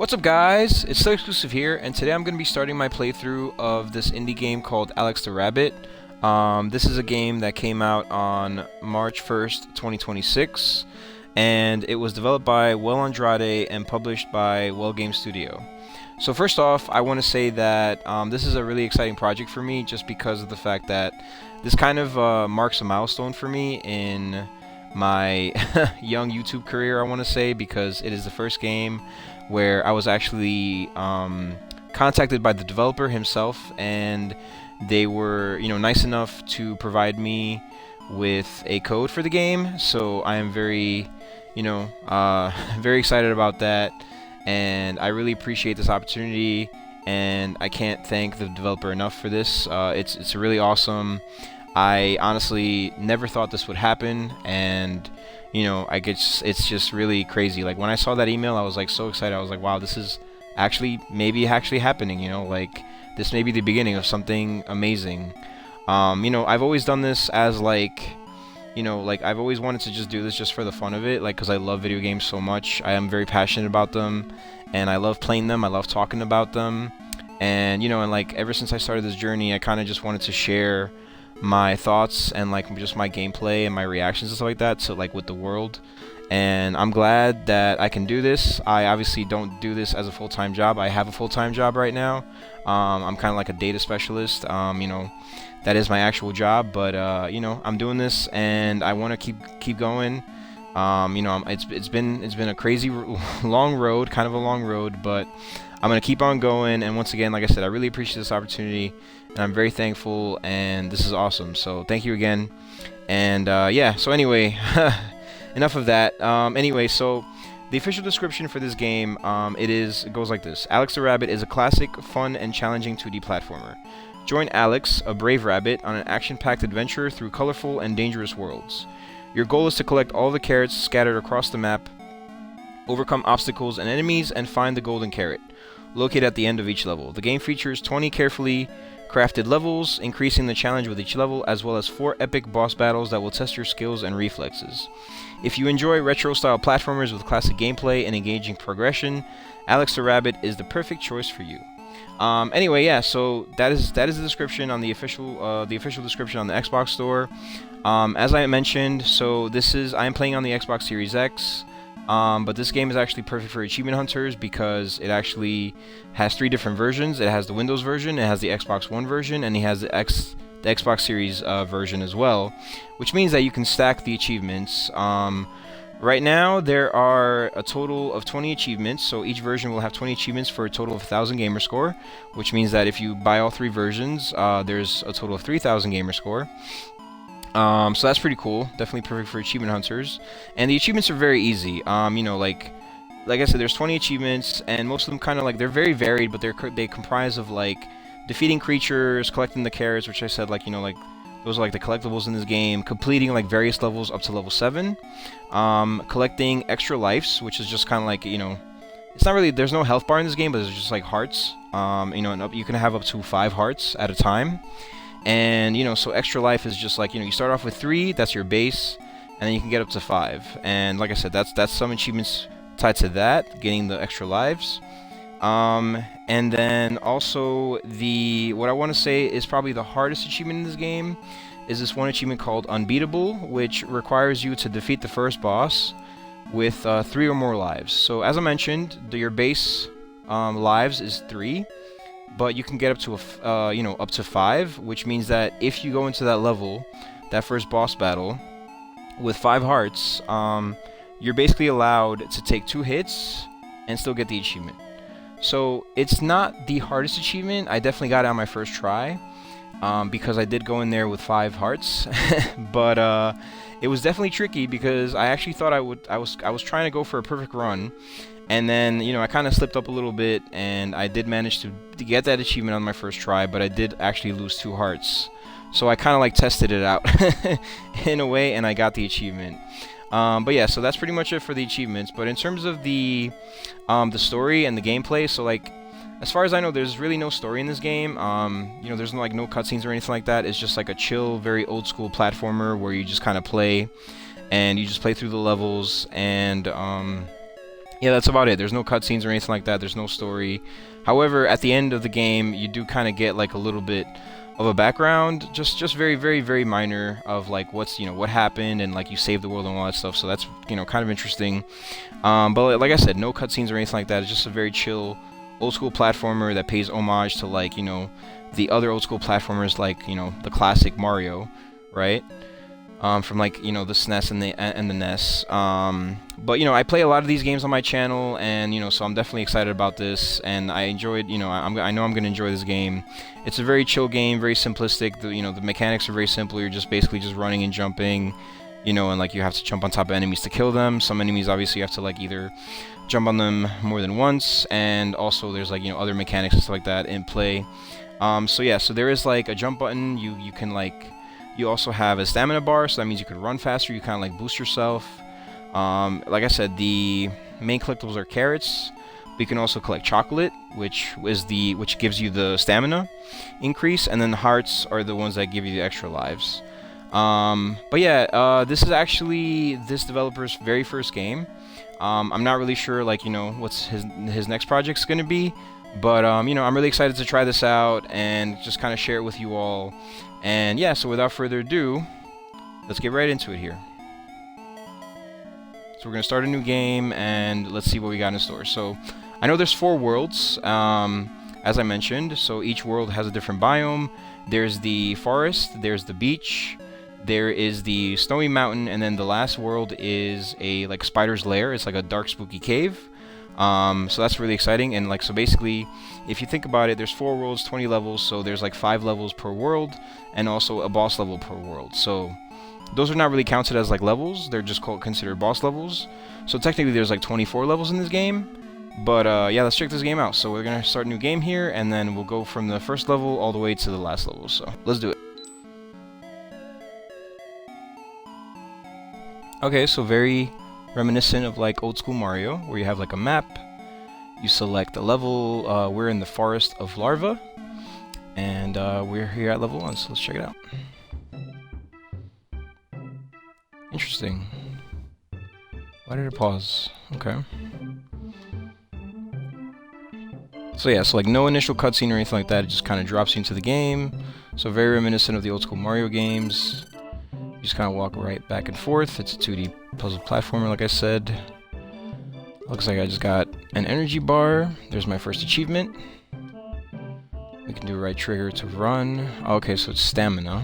What's up, guys? It's still Xclusive here, and today I'm going to be starting my playthrough of this indie game called Alex the Rabbit. This is a game that came out on March 1st, 2026, and it was developed by Well Andrade and published by Well Game Studio. So first off, I want to say that this is a really exciting project for me just because of the fact that this kind of marks a milestone for me in my young YouTube career, I want to say, because it is the first game where I was actually contacted by the developer himself, and they were, nice enough to provide me with a code for the game. So I am very, very excited about that, and I really appreciate this opportunity, and I can't thank the developer enough for this. It's really awesome. I honestly never thought this would happen, and it's just really crazy. Like, when I saw that email, I was like so excited. I was like, wow, this is maybe happening, like this may be the beginning of something amazing. I've always done this as I've always wanted to just do this just for the fun of it, because I love video games so much. I am very passionate about them, and I love playing them. I love talking about them, and ever since I started this journey, I kind of just wanted to share my thoughts and just my gameplay and my reactions and stuff like that, so with the world. And I'm glad that I can do this. I obviously don't do this as a full-time job. I have a full-time job right now. I'm kind of like a data specialist. That is my actual job, but I'm doing this, and I want to keep going. It's been a crazy long road, kind of a long road, but I'm gonna keep on going. And once again, like I said, I really appreciate this opportunity, and I'm very thankful, and this is awesome. So thank you again. And yeah, so anyway, enough of that. Anyway, so the official description for this game, it goes like this: Alex the Rabbit is a classic, fun, and challenging 2D platformer. Join Alex, a brave rabbit, on an action-packed adventure through colorful and dangerous worlds. Your goal is to collect all the carrots scattered across the map, overcome obstacles and enemies, and find the golden carrot, located at the end of each level. The game features 20 carefully crafted levels, increasing the challenge with each level, as well as 4 epic boss battles that will test your skills and reflexes. If you enjoy retro-style platformers with classic gameplay and engaging progression, Alex the Rabbit is the perfect choice for you. Anyway, yeah, so that is the description on the official description on the Xbox store. As I mentioned, so I am playing on the Xbox Series X. But this game is actually perfect for achievement hunters because it actually has 3 different versions. It has the Windows version, it has the Xbox One version, and it has the Xbox Series version as well, which means that you can stack the achievements. Right now, there are a total of 20 achievements, so each version will have 20 achievements for a total of 1,000 gamer score, which means that if you buy all 3 versions, there's a total of 3,000 gamer score. So that's pretty cool. Definitely perfect for achievement hunters. And the achievements are very easy. Like I said, there's 20 achievements, and most of them kind of they're very varied, but they comprise of defeating creatures, collecting the carrots, which I said those are the collectibles in this game, completing various levels up to level 7, collecting extra lives, which is just kind of it's not really, there's no health bar in this game, but there's just hearts. And you can have up to 5 hearts at a time. And so extra life is just you start off with 3, that's your base, and then you can get up to 5. And like I said, that's some achievements tied to that, getting the extra lives. And then also what I want to say is probably the hardest achievement in this game is this one achievement called Unbeatable, which requires you to defeat the first boss with 3 or more lives. So as I mentioned, your base lives is 3. But you can get up to up to 5, which means that if you go into that level, that first boss battle, with 5 hearts, you're basically allowed to take 2 hits and still get the achievement. So it's not the hardest achievement. I definitely got it on my first try, because I did go in there with 5 hearts, but it was definitely tricky because I actually thought I was trying to go for a perfect run. And then, I kind of slipped up a little bit, and I did manage to get that achievement on my first try, but I did actually lose 2 hearts. So I kind of tested it out in a way, and I got the achievement. But yeah, so that's pretty much it for the achievements. But in terms of the story and the gameplay, so as far as I know, there's really no story in this game. There's no cutscenes or anything like that. It's just a chill, very old school platformer where you just kind of play, and you just play through the levels, and yeah, that's about it. There's no cutscenes or anything like that. There's no story. However, at the end of the game, you do kind of get like a little bit of a background, just very, very, very minor of like what's, what happened, and like you saved the world and all that stuff. So that's, kind of interesting. But like I said, no cutscenes or anything like that. It's just a very chill, old school platformer that pays homage to like, the other old school platformers, like, the classic Mario, right? From like, the SNES and the NES. But I play a lot of these games on my channel, and so I'm definitely excited about this, and I enjoyed, I know I'm gonna enjoy this game. It's a very chill game, very simplistic. The mechanics are very simple. You're just basically just running and jumping, and like you have to jump on top of enemies to kill them. Some enemies obviously you have to like either jump on them more than once, and also there's like other mechanics and stuff like that in play. So yeah, so there is like a jump button. You can like, you also have a stamina bar, so that means you can run faster. You kind of like boost yourself. Like I said, the main collectibles are carrots. But you can also collect chocolate, which gives you the stamina increase, and then the hearts are the ones that give you the extra lives. But yeah, this is actually this developer's very first game. I'm not really sure, like, what's his next project's gonna be, but I'm really excited to try this out and just kind of share it with you all. And yeah, so without further ado, let's get right into it here. So we're gonna start a new game, and let's see what we got in store. So I know there's 4 worlds, as I mentioned. So each world has a different biome. There's the forest, there's the beach, there is the snowy mountain, and then the last world is a like spider's lair. It's like a dark, spooky cave. So that's really exciting. And like, so basically, if you think about it, there's 4 worlds, 20 levels, so there's like 5 levels per world, and also a boss level per world. So those are not really counted as like levels, they're just considered boss levels. So technically there's like 24 levels in this game. But yeah, let's check this game out. So we're gonna start a new game here, and then we'll go from the first level all the way to the last level. So let's do it. Okay, so very reminiscent of like old school Mario, where you have like a map, you select a level. We're in the Forest of Larvae, and we're here at level 1, so let's check it out. Interesting. Why did it pause? Okay. So yeah, so like no initial cutscene or anything like that, it just kind of drops you into the game. So very reminiscent of the old school Mario games. You just kind of walk right back and forth. It's a 2D puzzle platformer, like I said. Looks like I just got an energy bar. There's my first achievement. We can do right trigger to run. Okay, so it's stamina.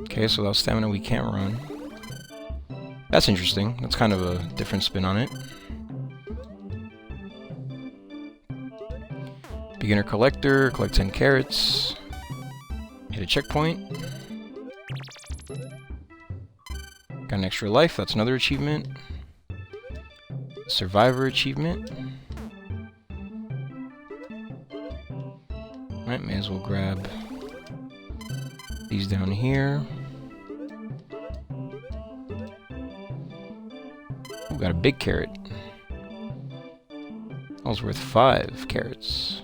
Okay, so without stamina we can't run. That's interesting. That's kind of a different spin on it. Beginner collector, collect 10 carrots. Hit a checkpoint. Got an extra life, that's another achievement. Survivor achievement. Alright, may as well grab these down here. Ooh, got a big carrot. That was worth 5 carrots.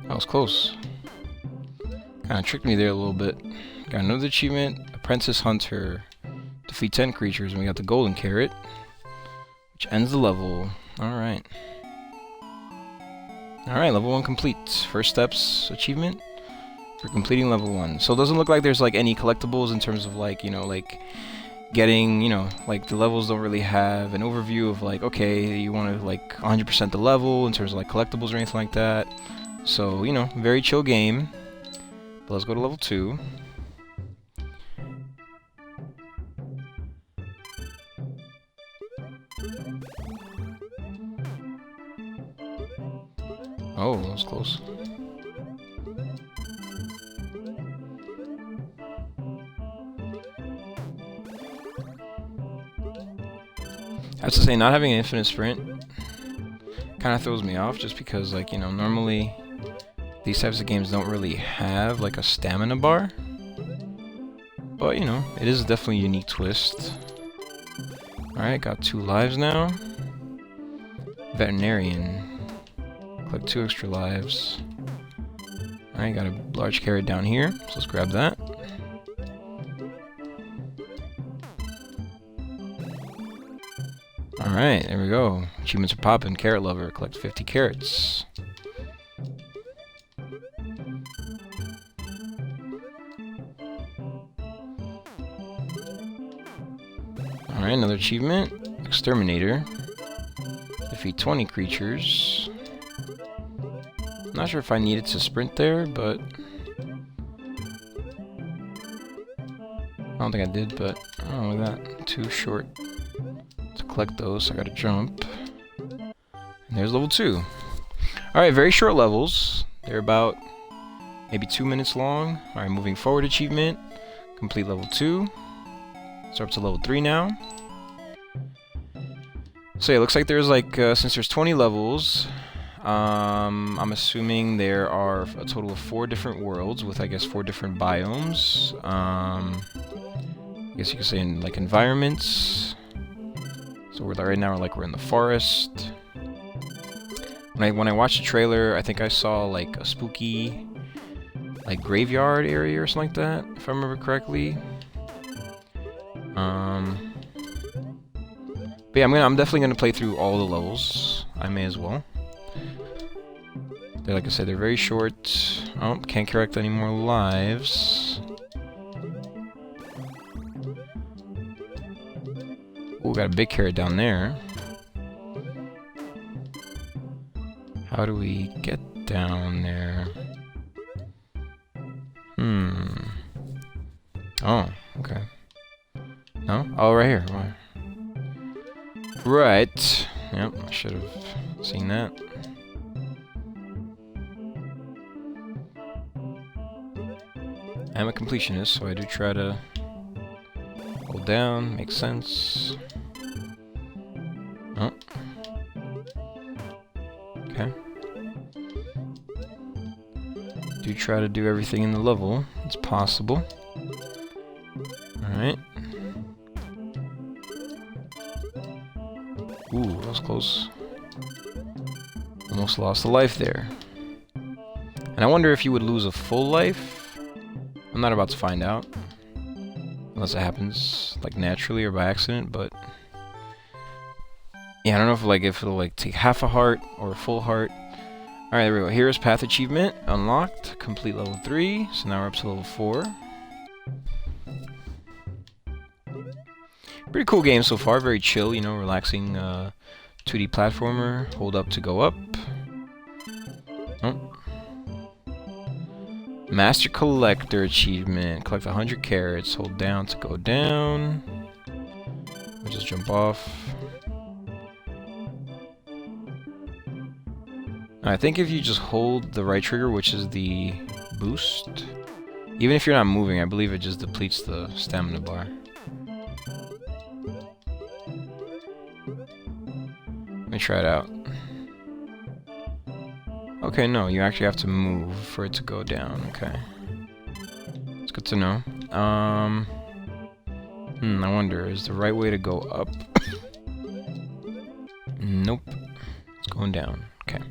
That was close. Kind of tricked me there a little bit. Got another achievement, Apprentice Hunter. Defeat 10 creatures, and we got the golden carrot, which ends the level. Alright. Alright, level 1 complete. First steps achievement for completing level 1. So it doesn't look like there's like any collectibles in terms of like, like getting, like the levels don't really have an overview of like, okay, you want to like 100% the level in terms of like collectibles or anything like that. So, very chill game. But let's go to level 2. Oh, that was close. I have to say, not having an infinite sprint kind of throws me off just because, like, you know, normally these types of games don't really have like a stamina bar. But, you know, it is definitely a unique twist. Alright, got 2 lives now. Veterinarian. Collect 2 extra lives. Alright, got a large carrot down here, so let's grab that. Alright, there we go. Achievements are popping. Carrot lover. Collect 50 carrots. Alright, another achievement. Exterminator. Defeat 20 creatures. Not sure if I needed to sprint there, but I don't think I did, but oh, look at that. Too short to collect those, so I gotta jump. And there's level 2. Alright, very short levels. They're about maybe 2 minutes long. Alright, moving forward achievement. Complete level 2. So up to level 3 now. So yeah, it looks like there's like, since there's 20 levels, I'm assuming there are a total of 4 different worlds with, I guess, 4 different biomes. I guess you could say in, like, environments. So we're right now, we're in the forest. When I watched the trailer, I think I saw like a spooky, like, graveyard area or something like that, if I remember correctly. But yeah, I'm definitely gonna play through all the levels. I may as well. Like I said, they're very short. Oh, can't collect any more lives. Oh, got a big carrot down there. How do we get down there? Oh, okay. No? Oh, right here. Right. Yep, I should have seen that. I'm a completionist, so I do try to hold down, makes sense. Oh. Okay. Do try to do everything in the level. It's possible. Alright. Ooh, that was close. Almost lost a life there. And I wonder if you would lose a full life. I'm not about to find out. Unless it happens, like, naturally or by accident, but yeah, I don't know if it'll like take half a heart or a full heart. Alright, there we go. Here's Path Achievement unlocked. Complete level 3. So now we're up to level 4. Pretty cool game so far. Very chill, you know, relaxing 2D platformer. Hold up to go up. Oh. Master Collector achievement. Collect 100 carrots. Hold down to go down. We'll just jump off. I think if you just hold the right trigger, which is the boost, even if you're not moving, I believe it just depletes the stamina bar. Let me try it out. Okay, no, you actually have to move for it to go down. Okay. It's good to know. I wonder, is the right way to go up? Nope. It's going down. Okay.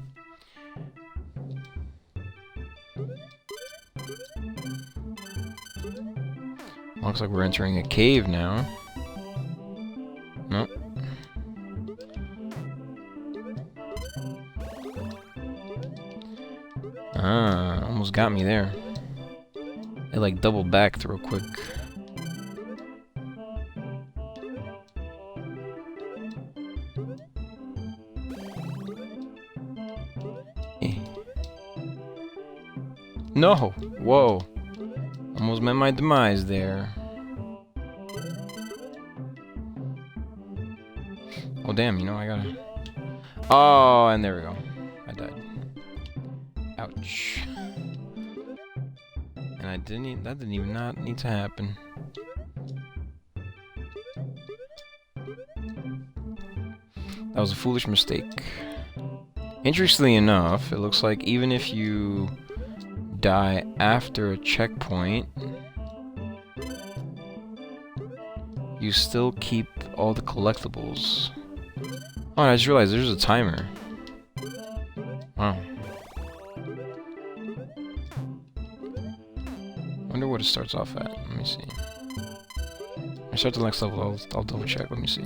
Looks like we're entering a cave now. Nope. Ah, almost got me there. It like doubled back real quick. No! Whoa! Almost met my demise there. Oh damn, you know, I gotta... Oh, and there we go. I died. Ouch. And I didn't... That didn't even not need to happen. That was a foolish mistake. Interestingly enough, it looks like even if you die after a checkpoint, you still keep all the collectibles. Oh, I just realized there's a timer. Wow. Wonder what it starts off at. Let me see. I start the next level, I'll double check. Let me see.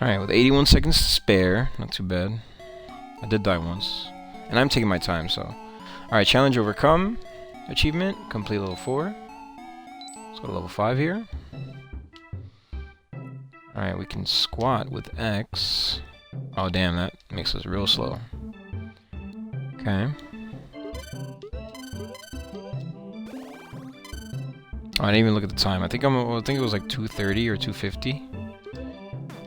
Alright, with 81 seconds to spare, not too bad. I did die once. And I'm taking my time, so. Alright, challenge overcome. Achievement, complete level 4. Let's go to level 5 here. Alright, we can squat with X. Oh damn, that makes us real slow. Okay. Oh, I didn't even look at the time. I think it was like 2:30 or 2:50.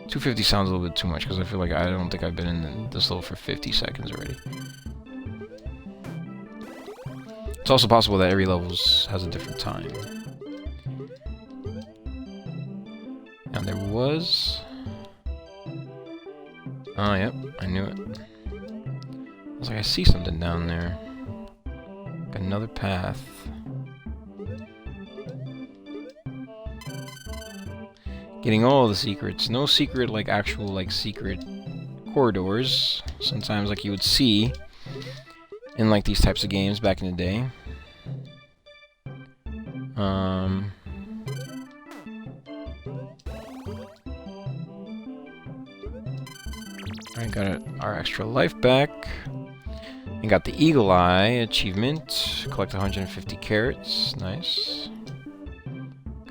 2:50 sounds a little bit too much because I feel like I don't think I've been in this level for 50 seconds already. It's also possible that every level has a different time. And there was... Oh, yep, I knew it. I was like, I see something down there. Like another path. Getting all the secrets. No secret, like, actual, like, secret corridors. Sometimes, like, you would see in, like, these types of games back in the day. I got our extra life back. And got the Eagle Eye achievement. Collect 150 carrots. Nice.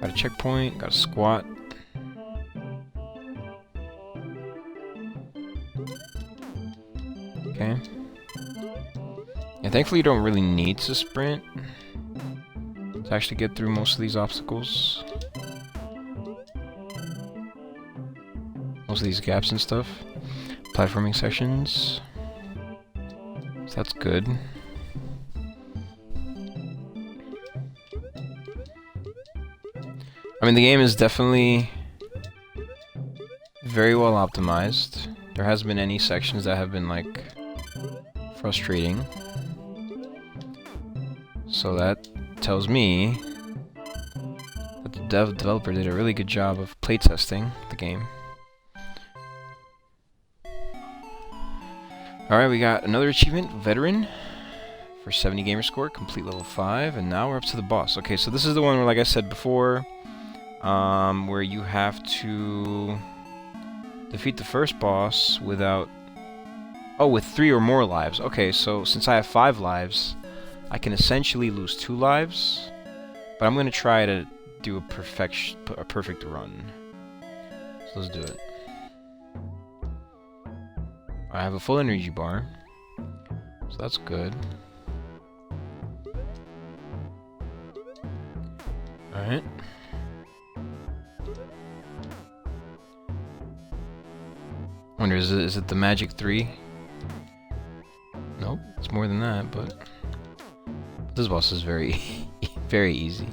Got a checkpoint. Got a squat. Okay. And thankfully you don't really need to sprint to actually get through most of these obstacles. Most of these gaps and stuff. Platforming sections. So that's good. I mean, the game is definitely very well optimized. There hasn't been any sections that have been, like, frustrating. So that tells me that the developer did a really good job of playtesting the game. Alright, we got another achievement, Veteran, for 70 gamer score, complete level 5, and now we're up to the boss. Okay, so this is the one where, like I said before, where you have to defeat the first boss without... Oh, with 3 or more lives. Okay, so since I have 5 lives, I can essentially lose 2 lives, but I'm going to try to do a perfect run. So let's do it. I have a full energy bar, so that's good. Alright. Wonder, is it the magic 3? Nope, it's more than that, but this boss is very, very easy.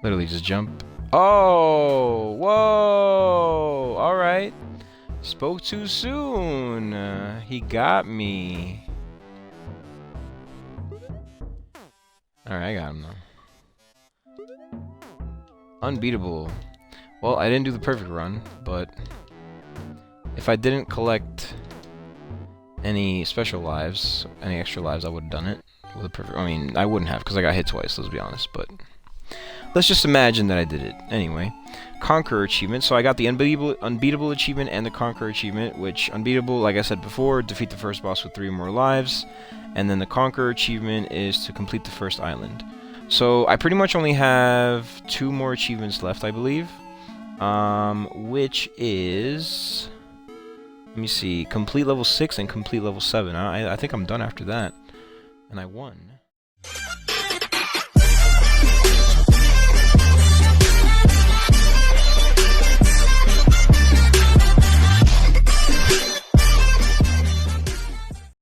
Literally just jump. Oh, whoa! All right. Spoke too soon. He got me. All right, I got him though. Unbeatable. Well, I didn't do the perfect run, but if I didn't collect any special lives, any extra lives, I would have done it with a perfect... I mean, I wouldn't have, because I got hit twice, let's be honest, but... Let's just imagine that I did it. Anyway, Conqueror achievement. So I got the Unbeatable achievement and the Conqueror achievement, which Unbeatable, like I said before, defeat the first boss with 3 or more lives. And then the Conqueror achievement is to complete the first island. So I pretty much only have 2 more achievements left, I believe. Which is... Let me see. Complete level 6 and complete level 7. I think I'm done after that. And I won.